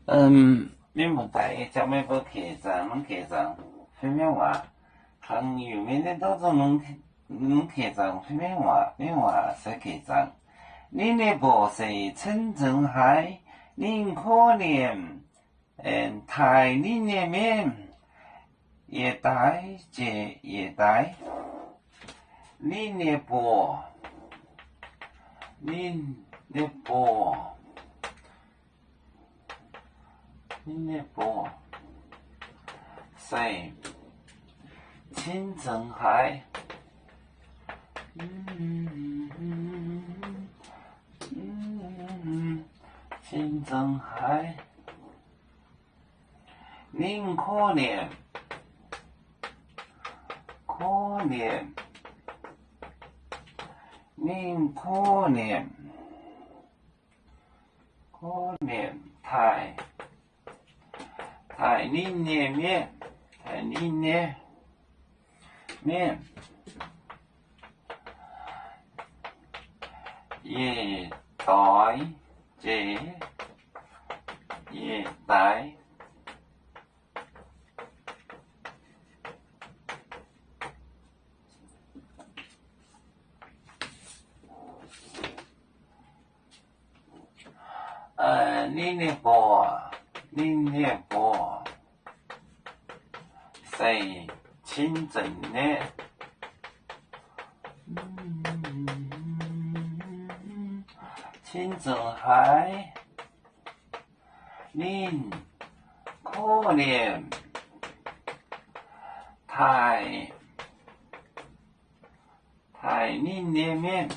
面目大只咩不客栈，拢客栈分面话，朋友面的都做拢客栈分面话是客栈。你的波是陈正海，您可怜，台你的面也带这也带，你的波，你的波。你的波，谁？秦正海，秦正海，您可怜，可怜，您可怜，可怜台。台里的面，台里的面，也带这也带，你的波，你的波。是清正的，清正海，您可怜，台您的面，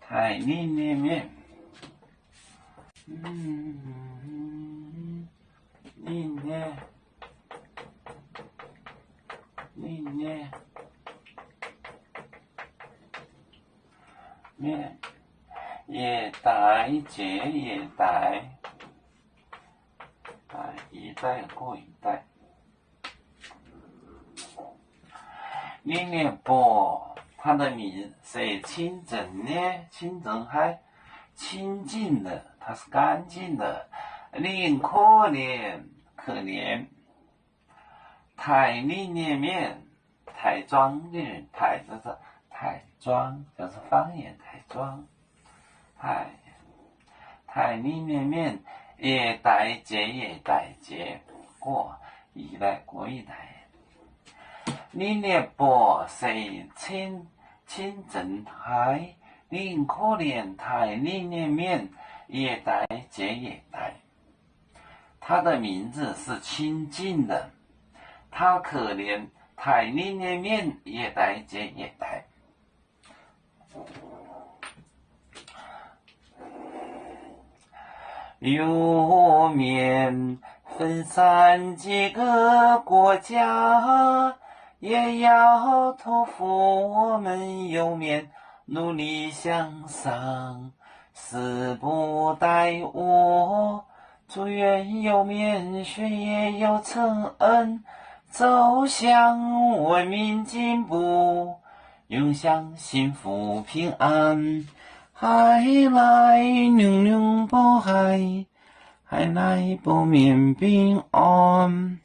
台您的面，您的。你呢？面也带这也带，一带过一带。你的波，它的名是清正的，清正海，清净的，它是干净的。您可怜，可怜。台里的面，台庄的台就是台庄，就是方言台庄。台里的面也带接也带接过一代过一代。你的波是清正台，您可怜台里的面也带接也带。它的名字是清净的。他可怜台里的面也带接也带，有面分散几个国家，也要托付我们有面努力向上，死不待我，祝愿有面学业有成恩。走向文明进步，永享幸福平安。海来永永不海，海来不免平安。